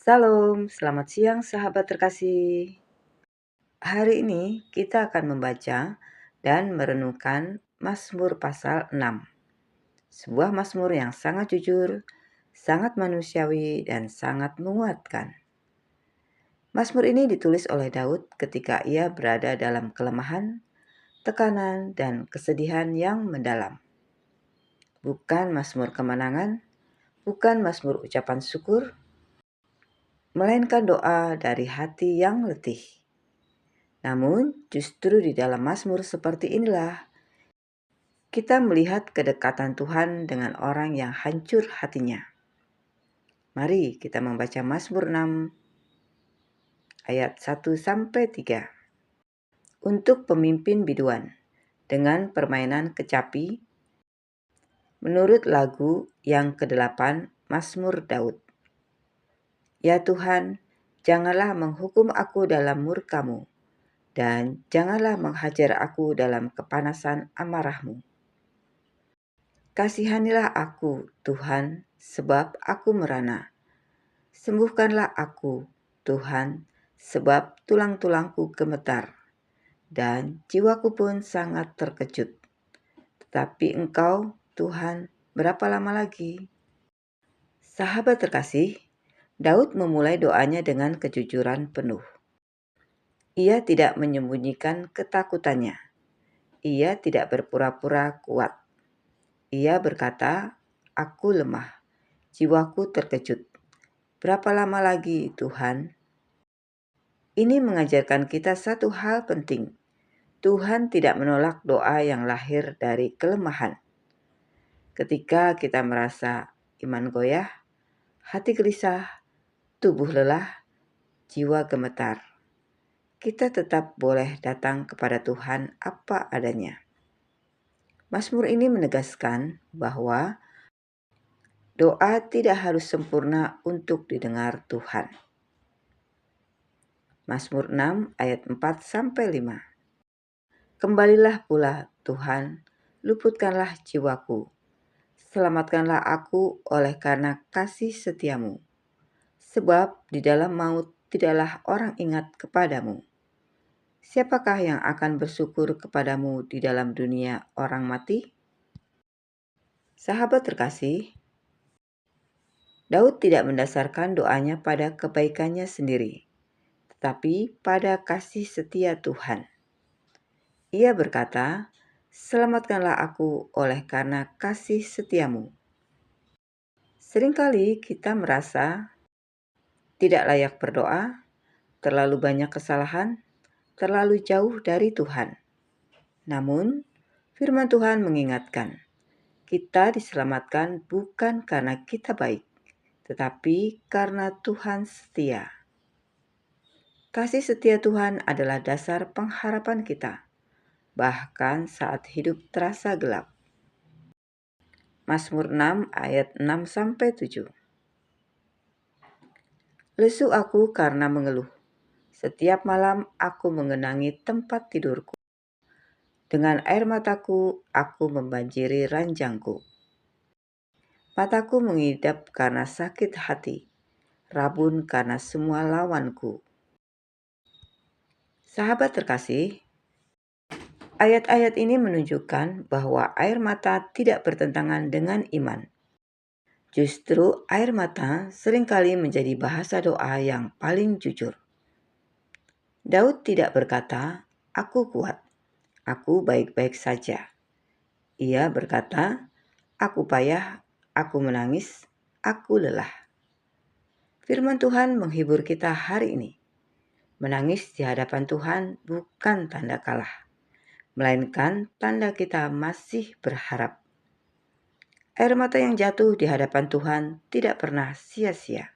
Salam, selamat siang sahabat terkasih. Hari ini kita akan membaca dan merenungkan Mazmur pasal 6. Sebuah Mazmur yang sangat jujur, sangat manusiawi, dan sangat menguatkan. Mazmur ini ditulis oleh Daud ketika ia berada dalam kelemahan, tekanan, dan kesedihan yang mendalam. Bukan Mazmur kemenangan, bukan Mazmur ucapan syukur, melainkan doa dari hati yang letih. Namun, justru di dalam Mazmur seperti inilah kita melihat kedekatan Tuhan dengan orang yang hancur hatinya. Mari kita membaca Mazmur 6 ayat 1-3. Untuk pemimpin biduan dengan permainan kecapi menurut lagu yang ke-8 Mazmur Daud. Ya Tuhan, janganlah menghukum aku dalam murka-Mu, dan janganlah menghajar aku dalam kepanasan amarah-Mu. Kasihanilah aku, Tuhan, sebab aku merana. Sembuhkanlah aku, Tuhan, sebab tulang-tulangku gemetar, dan jiwaku pun sangat terkejut. Tetapi Engkau, Tuhan, berapa lama lagi? Sahabat terkasih, Daud memulai doanya dengan kejujuran penuh. Ia tidak menyembunyikan ketakutannya. Ia tidak berpura-pura kuat. Ia berkata, "Aku lemah, jiwaku terkejut. Berapa lama lagi, Tuhan?" Ini mengajarkan kita satu hal penting. Tuhan tidak menolak doa yang lahir dari kelemahan. Ketika kita merasa iman goyah, hati gelisah, tubuh lelah, jiwa gemetar, kita tetap boleh datang kepada Tuhan apa adanya. Mazmur ini menegaskan bahwa doa tidak harus sempurna untuk didengar Tuhan. Mazmur 6 ayat 4-5. Kembalilah pula Tuhan, luputkanlah jiwaku. Selamatkanlah aku oleh karena kasih setiamu. Sebab di dalam maut tidaklah orang ingat kepadamu. Siapakah yang akan bersyukur kepadamu di dalam dunia orang mati? Sahabat terkasih, Daud tidak mendasarkan doanya pada kebaikannya sendiri, tetapi pada kasih setia Tuhan. Ia berkata, "Selamatkanlah aku oleh karena kasih setiamu." Seringkali kita merasa tidak layak berdoa, terlalu banyak kesalahan, terlalu jauh dari Tuhan. Namun, firman Tuhan mengingatkan, kita diselamatkan bukan karena kita baik, tetapi karena Tuhan setia. Kasih setia Tuhan adalah dasar pengharapan kita, bahkan saat hidup terasa gelap. Mazmur 6 ayat 6-7. Lesu aku karena mengeluh. Setiap malam aku mengenangi tempat tidurku. Dengan air mataku aku membanjiri ranjangku. Mataku mengidap karena sakit hati, rabun karena semua lawanku. Sahabat terkasih, ayat-ayat ini menunjukkan bahwa air mata tidak bertentangan dengan iman. Justru air mata seringkali menjadi bahasa doa yang paling jujur. Daud tidak berkata, "Aku kuat, aku baik-baik saja." Ia berkata, "Aku payah, aku menangis, aku lelah." Firman Tuhan menghibur kita hari ini. Menangis di hadapan Tuhan bukan tanda kalah, melainkan tanda kita masih berharap. Air mata yang jatuh di hadapan Tuhan tidak pernah sia-sia.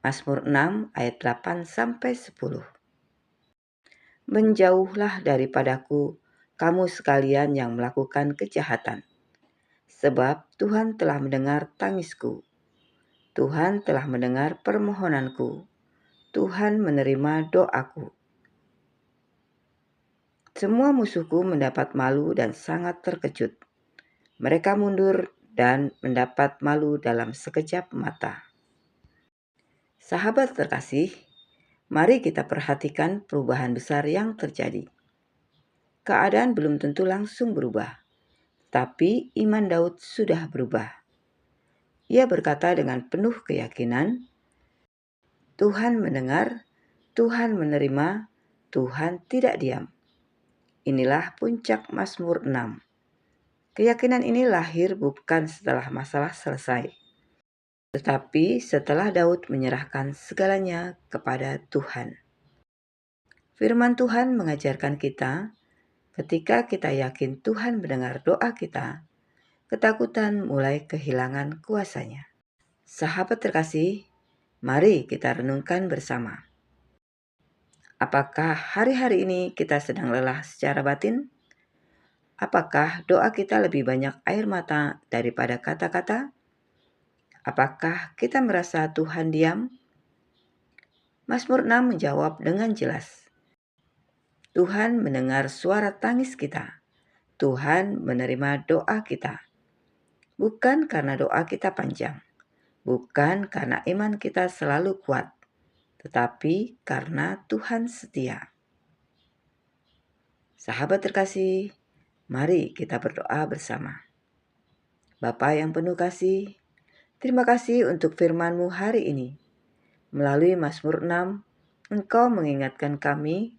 Mazmur 6 ayat 8-10. Menjauhlah daripadaku, kamu sekalian yang melakukan kejahatan. Sebab Tuhan telah mendengar tangisku. Tuhan telah mendengar permohonanku. Tuhan menerima doaku. Semua musuhku mendapat malu dan sangat terkejut. Mereka mundur dan mendapat malu dalam sekejap mata. Sahabat terkasih, mari kita perhatikan perubahan besar yang terjadi. Keadaan belum tentu langsung berubah, tapi iman Daud sudah berubah. Ia berkata dengan penuh keyakinan, Tuhan mendengar, Tuhan menerima, Tuhan tidak diam. Inilah puncak Mazmur 6. Keyakinan ini lahir bukan setelah masalah selesai, tetapi setelah Daud menyerahkan segalanya kepada Tuhan. Firman Tuhan mengajarkan kita, ketika kita yakin Tuhan mendengar doa kita, ketakutan mulai kehilangan kuasanya. Sahabat terkasih, mari kita renungkan bersama. Apakah hari-hari ini kita sedang lelah secara batin? Apakah doa kita lebih banyak air mata daripada kata-kata? Apakah kita merasa Tuhan diam? Mazmur 6 menjawab dengan jelas. Tuhan mendengar suara tangis kita. Tuhan menerima doa kita. Bukan karena doa kita panjang, bukan karena iman kita selalu kuat, tetapi karena Tuhan setia. Sahabat terkasih, mari kita berdoa bersama. Bapa yang penuh kasih, terima kasih untuk firman-Mu hari ini. Melalui Mazmur 6, Engkau mengingatkan kami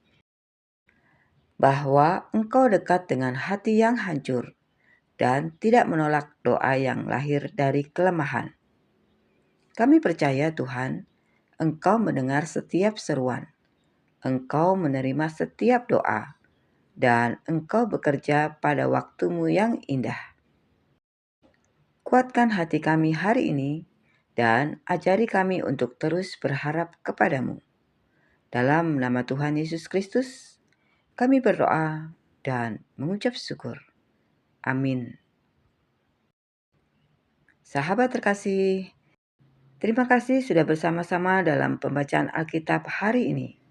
bahwa Engkau dekat dengan hati yang hancur dan tidak menolak doa yang lahir dari kelemahan. Kami percaya Tuhan, Engkau mendengar setiap seruan, Engkau menerima setiap doa, dan Engkau bekerja pada waktu-Mu yang indah. Kuatkan hati kami hari ini, dan ajari kami untuk terus berharap kepadamu. Dalam nama Tuhan Yesus Kristus, kami berdoa dan mengucap syukur. Amin. Sahabat terkasih, terima kasih sudah bersama-sama dalam pembacaan Alkitab hari ini.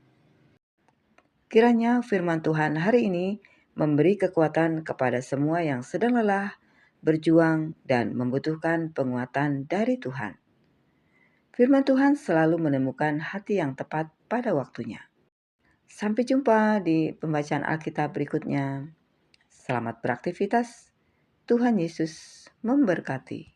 Kiranya firman Tuhan hari ini memberi kekuatan kepada semua yang sedang lelah, berjuang, dan membutuhkan penguatan dari Tuhan. Firman Tuhan selalu menemukan hati yang tepat pada waktunya. Sampai jumpa di pembacaan Alkitab berikutnya. Selamat beraktivitas. Tuhan Yesus memberkati.